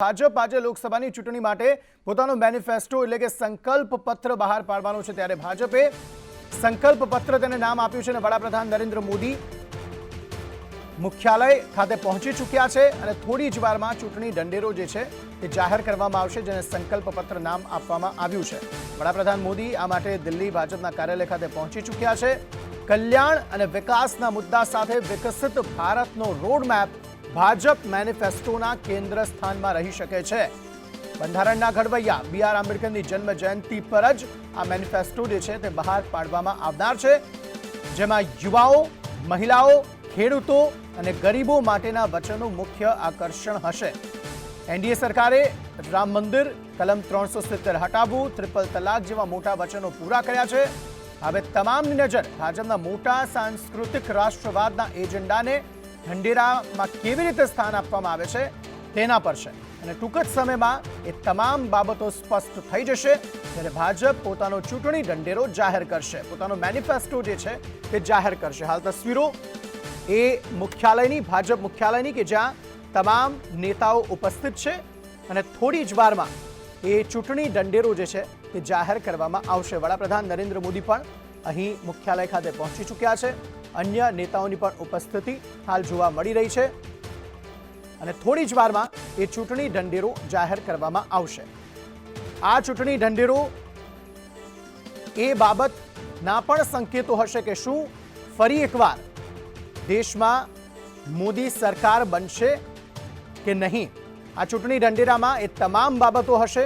ભાજપ આજે લોકસભાની ચૂંટણી માટે પોતાનો મેનિફેસ્ટો એટલે કે સંકલ્પ પત્ર બહાર પાડવાનો છે, ત્યારે ભાજપે સંકલ્પ પત્ર તેને નામ આપ્યું છે અને વડાપ્રધાન નરેન્દ્ર મોદી મુખ્યાલય ખાતે પહોંચી ચૂક્યા છે અને થોડી જ વારમાં ચૂંટણી ઢંઢેરો જે છે તે જાહેર કરવામાં આવશે, જેને સંકલ્પ પત્ર નામ આપવામાં આવ્યું છે। વડાપ્રધાન મોદી આ માટે દિલ્હી ભાજપના કાર્યાલય ખાતે પહોંચી ચૂક્યા છે। કલ્યાણ અને વિકાસના મુદ્દા સાથે વિકસિત ભારતનો રોડમેપ ભાજપ મેનિફેસ્ટોના કેન્દ્ર સ્થાનમાં રહી શકે છે। બંધારણના ઘડવૈયા બી.આર. આંબેડકરની જન્મ જયંતિ પર જ આ મેનિફેસ્ટો જે છે તે બહાર પાડવામાં આવનાર છે, જેમાં યુવાઓ, મહિલાઓ, ખેડૂતો અને ગરીબો માટેના વચનો મુખ્ય આકર્ષણ હશે। એનડીએ સરકારે રામ મંદિર, કલમ 370 હટાવવું, ટ્રિપલ તલાક જેવા મોટા વચનો પૂરા કર્યા છે। હવે તમામની નજર ભાજપના મોટા સાંસ્કૃતિક રાષ્ટ્રવાદના એજન્ડાને ઢંઢેરામાં કેવી રીતે સ્થાન આપવામાં આવે છે તેના પર છે અને ટૂંક જ સમયમાં એ તમામ બાબતો સ્પષ્ટ થઈ જશે, ત્યારે ભાજપ પોતાનો ચૂંટણી ઢંઢેરો જાહેર કરશે, પોતાનો મેનિફેસ્ટો જે છે તે જાહેર કરશે। હાલ તસવીરો એ મુખ્યાલયની, ભાજપ મુખ્યાલયની, કે જ્યાં તમામ નેતાઓ ઉપસ્થિત છે અને થોડી જ વારમાં એ ચૂંટણી ઢંઢેરો જે છે તે જાહેર કરવામાં આવશે। વડાપ્રધાન નરેન્દ્ર મોદી પણ અહીં મુખ્યાલય ખાતે પહોંચી ચૂક્યા છે, અન્ય નેતાઓની પણ ઉપસ્થિતિ હાલ જોવા મળી રહી છે અને થોડી જ વારમાં એ ચૂંટણી ઢંઢેરો જાહેર કરવામાં આવશે। આ ચૂંટણી ઢંઢેરો એ બાબતના પણ સંકેતો હશે કે શું ફરી એકવાર દેશમાં મોદી સરકાર બનશે કે નહીં। આ ચૂંટણી ઢંઢેરામાં એ તમામ બાબતો હશે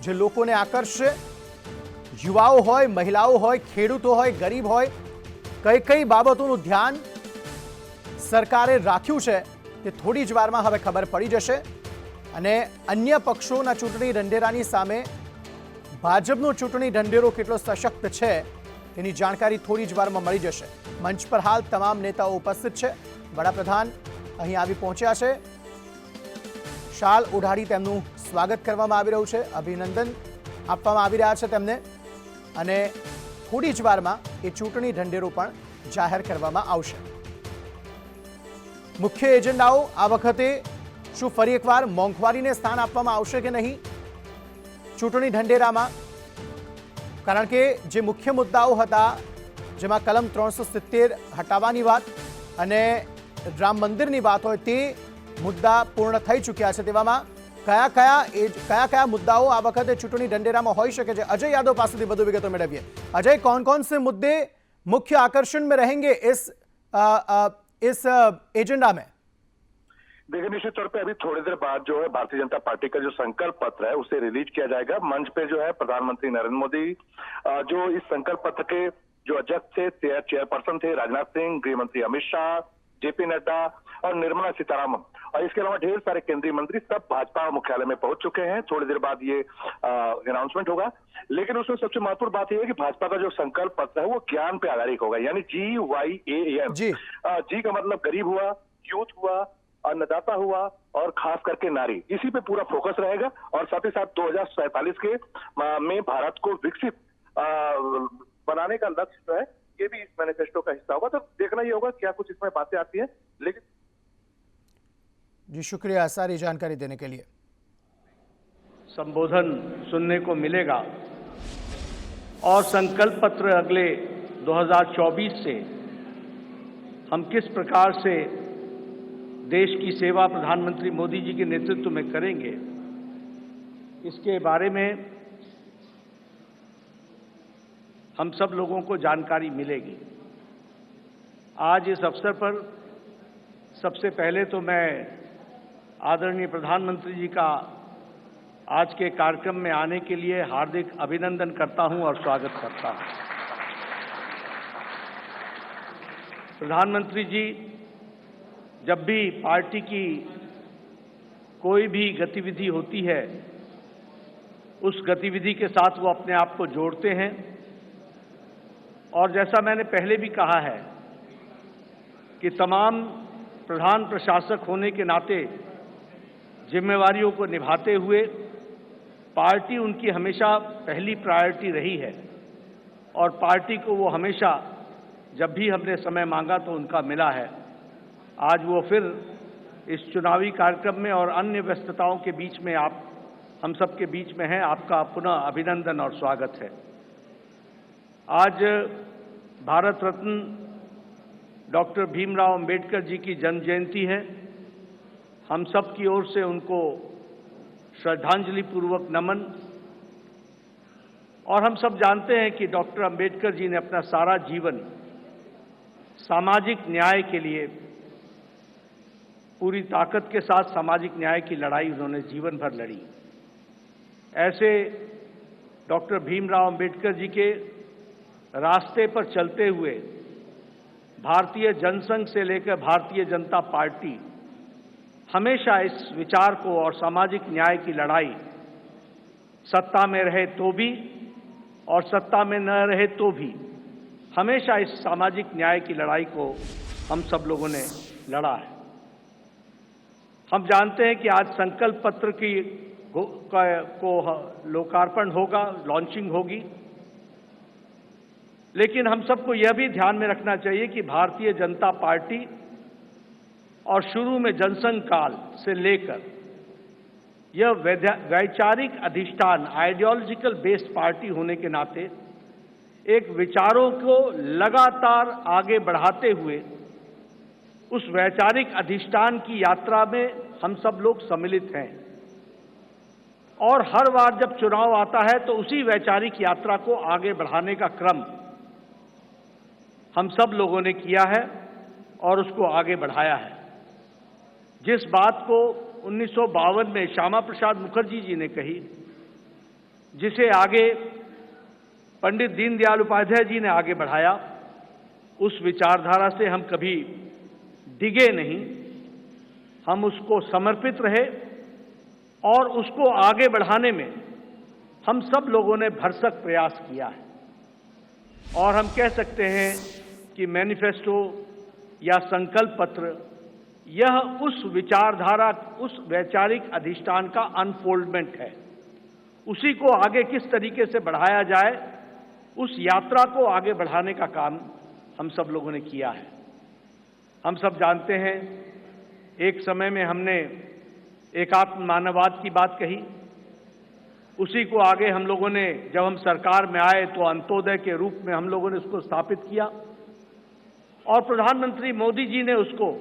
જે લોકોને આકર્ષશે। યુવાઓ હોય, મહિલાઓ હોય, ખેડૂતો હોય, ગરીબ હોય, કઈ કઈ બાબતોનું ધ્યાન સરકારે રાખ્યું છે તે થોડી જ વારમાં હવે ખબર પડી જશે અને અન્ય પક્ષોના ચૂંટણી ઢંઢેરાની સામે ભાજપનો ચૂંટણી ઢંઢેરો કેટલો સશક્ત છે તેની જાણકારી થોડી જ વારમાં મળી જશે। મંચ પર હાલ તમામ નેતાઓ ઉપસ્થિત છે। વડાપ્રધાન અહીં આવી પહોંચ્યા છે, શાલ ઓઢાડી તેમનું સ્વાગત કરવામાં આવી રહ્યું છે, અભિનંદન આપવામાં આવી રહ્યા છે તેમને અને થોડી જ વારમાં એ ચૂંટણી ઢંઢેરો પણ જાહેર કરવામાં આવશે। મુખ્ય એજન્ડાઓ આ વખતે શું ફરી એકવાર મોંઘવારીને સ્થાન આપવામાં આવશે કે નહીં ચૂંટણી ઢંઢેરામાં, કારણ કે જે મુખ્ય મુદ્દાઓ હતા જેમાં કલમ 370 હટાવવાની વાત અને રામ મંદિરની વાત હોય તે મુદ્દા પૂર્ણ થઈ ચૂક્યા છે, તેવામાં કયા કયા मुद्दाओं आ वक्त चूंटणी ढंढेरामां होई शके छे। अजय यादव पास વધુ વિગતો મેળવીએ। अजय, कौन कौन से मुद्दे मुख्य आकर्षण में रहेंगे इस एजेंडा में? देखिए, निश्चित तौर पे अभी थोड़ी देर बाद जो है भारतीय जनता पार्टी का जो संकल्प पत्र है उसे रिलीज किया जाएगा। मंच पे जो है प्रधानमंत्री नरेंद्र मोदी, जो इस संकल्प पत्र के जो अध्यक्ष थे, चेयरपर्सन थे राजनाथ सिंह, गृह मंत्री अमित शाह, जेपी नड्डा और निर्मला सीतारामन और इसके अलावा ढेर सारे केंद्रीय मंत्री सब भाजपा मुख्यालय में पहुंच चुके हैं। थोड़ी देर बाद ये अनाउंसमेंट होगा, लेकिन उसमें सबसे महत्वपूर्ण बात यह है कि भाजपा का जो संकल्प पत्र है वो ज्ञान पे आधारित होगा, यानी GYAM। जी का मतलब गरीब हुआ, यूथ हुआ, अन्नदाता हुआ और खास करके नारी, इसी पे पूरा फोकस रहेगा और साथ ही साथ 2047 के में भारत को विकसित बनाने का लक्ष्य जो है ये भी इस मैनिफेस्टो का हिस्सा होगा। तो देखना ये होगा क्या कुछ इसमें बातें आती हैं। लेकिन जी शुक्रिया सारी जानकारी देने के लिए। संबोधन सुनने को मिलेगा और संकल्प पत्र अगले 2024 से हम किस प्रकार से देश की सेवा प्रधानमंत्री मोदी जी के नेतृत्व में करेंगे, इसके बारे में हम सब लोगों को जानकारी मिलेगी। आज इस अवसर पर सबसे पहले तो मैं आदरणीय प्रधानमंत्री जी का आज के कार्यक्रम में आने के लिए हार्दिक अभिनंदन करता हूं और स्वागत करता हूं। प्रधानमंत्री जी जब भी पार्टी की कोई भी गतिविधि होती है उस गतिविधि के साथ वो अपने आप को जोड़ते हैं और जैसा मैंने पहले भी कहा है कि तमाम प्रधान प्रशासक होने के नाते जिम्मेवारियों को निभाते हुए पार्टी उनकी हमेशा पहली प्रायोरिटी रही है और पार्टी को वो हमेशा जब भी हमने समय मांगा तो उनका मिला है। आज वो फिर इस चुनावी कार्यक्रम में और अन्य व्यस्तताओं के बीच में आप हम सबके बीच में हैं, आपका पुनः अभिनंदन और स्वागत है। आज भारत रत्न डॉक्टर भीमराव अंबेडकर जी की जन्म जयंती है। हम सब की ओर से उनको श्रद्धांजलि पूर्वक नमन। और हम सब जानते हैं कि डॉक्टर अंबेडकर जी ने अपना सारा जीवन सामाजिक न्याय के लिए पूरी ताकत के साथ सामाजिक न्याय की लड़ाई उन्होंने जीवन भर लड़ी। ऐसे डॉक्टर भीमराव अंबेडकर जी के रास्ते पर चलते हुए भारतीय जनसंघ से लेकर भारतीय जनता पार्टी हमेशा इस विचार को और सामाजिक न्याय की लड़ाई सत्ता में रहे तो भी और सत्ता में न रहे तो भी हमेशा इस सामाजिक न्याय की लड़ाई को हम सब लोगों ने लड़ा है। हम जानते हैं कि आज संकल्प पत्र को लोकार्पण होगा, लॉन्चिंग होगी, लेकिन हम सबको यह भी ध्यान में रखना चाहिए कि भारतीय जनता पार्टी और शुरू में जनसंघ काल से लेकर यह वैचारिक अधिष्ठान आइडियोलॉजिकल बेस्ड पार्टी होने के नाते एक विचारों को लगातार आगे बढ़ाते हुए उस वैचारिक अधिष्ठान की यात्रा में हम सब लोग सम्मिलित हैं। और हर बार जब चुनाव आता है तो उसी वैचारिक यात्रा को आगे बढ़ाने का क्रम हम सब लोगों ने किया है और उसको आगे बढ़ाया है। जिस बात को 1952 में श्यामा प्रसाद मुखर्जी जी ने कही, जिसे आगे पंडित दीनदयाल उपाध्याय जी ने आगे बढ़ाया, उस विचारधारा से हम कभी डिगे नहीं, हम उसको समर्पित रहे और उसको आगे बढ़ाने में हम सब लोगों ने भरसक प्रयास किया है। और हम कह सकते हैं कि मैनिफेस्टो या संकल्प पत्र यह उस विचारधारा, उस वैचारिक अधिष्ठान का अनफोल्डमेंट है। उसी को आगे किस तरीके से बढ़ाया जाए, उस यात्रा को आगे बढ़ाने का काम हम सब लोगों ने किया है। हम सब जानते हैं एक समय में हमने एकात्म मानववाद की बात कही, उसी को आगे हम लोगों ने जब हम सरकार में आए तो अंत्योदय के रूप में हम लोगों ने उसको स्थापित किया और प्रधानमंत्री मोदी जी ने उसको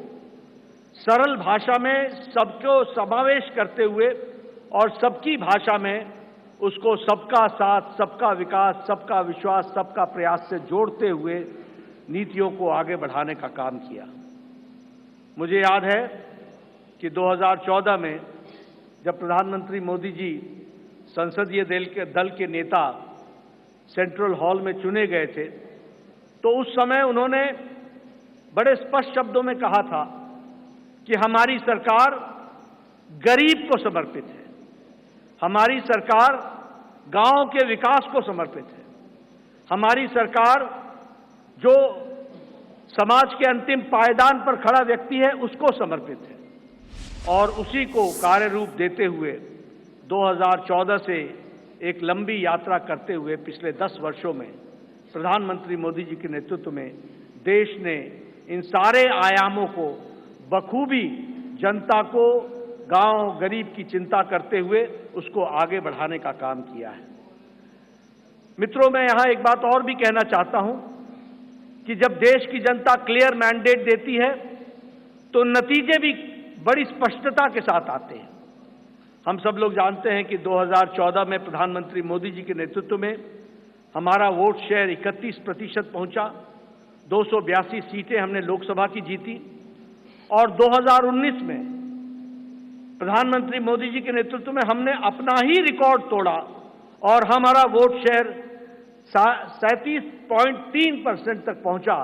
सरल भाषा में सबको समावेश करते हुए और सबकी भाषा में उसको सबका साथ, सबका विकास, सबका विश्वास, सबका प्रयास से जोड़ते हुए नीतियों को आगे बढ़ाने का काम किया। मुझे याद है कि 2014 में जब प्रधानमंत्री मोदी जी संसदीय दल के नेता सेंट्रल हॉल में चुने गए थे तो उस समय उन्होंने बड़े स्पष्ट शब्दों में कहा था कि हमारी सरकार गरीब को समर्पित है, हमारी सरकार गांव के विकास को समर्पित है, हमारी सरकार जो समाज के अंतिम पायदान पर खड़ा व्यक्ति है उसको समर्पित है। और उसी को कार्य रूप देते हुए 2014 से एक लंबी यात्रा करते हुए पिछले 10 वर्षों में प्रधानमंत्री मोदी जी के नेतृत्व में देश ने इन सारे आयामों को बखूबी जनता को, गांव गरीब की चिंता करते हुए उसको आगे बढ़ाने का काम किया है। मित्रों, मैं यहां एक बात और भी कहना चाहता हूं कि जब देश की जनता क्लियर मैंडेट देती है तो नतीजे भी बड़ी स्पष्टता के साथ आते हैं। हम सब लोग जानते हैं कि 2014 में प्रधानमंत्री मोदी जी के नेतृत्व में हमारा वोट शेयर 31% पहुंचा, 282 सीटें हमने लोकसभा की जीती और 2019 में प्रधानमंत्री मोदी जी के नेतृत्व में हमने अपना ही रिकॉर्ड तोड़ा और हमारा वोट शेयर 37.3% तक पहुंचा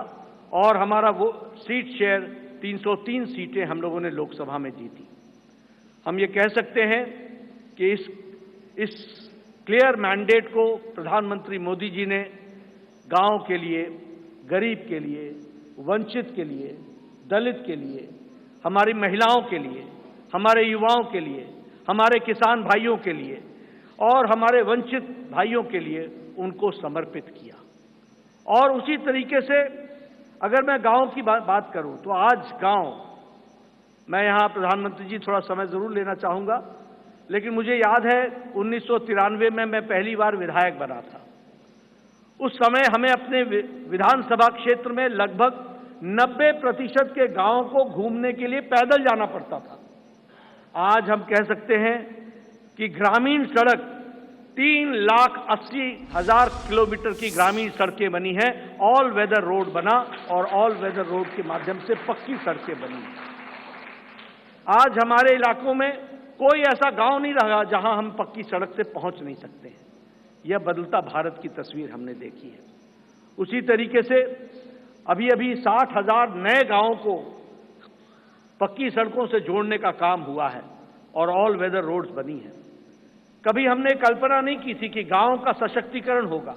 और हमारा वो सीट शेयर 303 सीटें हम लोगों ने लोकसभा में जीती। हम ये कह सकते हैं कि इस क्लियर मैंडेट को प्रधानमंत्री मोदी जी ने गांव के लिए, गरीब के लिए, वंचित के लिए, दलित के लिए, हमारी महिलाओं के लिए, हमारे युवाओं के लिए, हमारे किसान भाइयों के लिए और हमारे वंचित भाइयों के लिए उनको समर्पित किया। और उसी तरीके से अगर मैं गांव की बात करूं तो आज गांव मैं यहाँ प्रधानमंत्री जी थोड़ा समय जरूर लेना चाहूँगा, लेकिन मुझे याद है 1993 में मैं पहली बार विधायक बना था। उस समय हमें अपने विधानसभा क्षेत्र में लगभग 90% के गांवों को घूमने के लिए पैदल जाना पड़ता था। आज हम कह सकते हैं कि ग्रामीण सड़क 3,80,000 किलोमीटर की ग्रामीण सड़कें बनी हैं, ऑल वेदर रोड बना और ऑल वेदर रोड के माध्यम से पक्की सड़कें बनी। आज हमारे इलाकों में कोई ऐसा गांव नहीं रहा जहां हम पक्की सड़क से पहुंच नहीं सकते हैं। यह बदलता भारत की तस्वीर हमने देखी है। उसी तरीके से अभी 60,000 नए गांवों को पक्की सड़कों से जोड़ने का काम हुआ है और ऑल वेदर रोड्स बनी है। कभी हमने कल्पना नहीं की थी कि गांव का सशक्तिकरण होगा,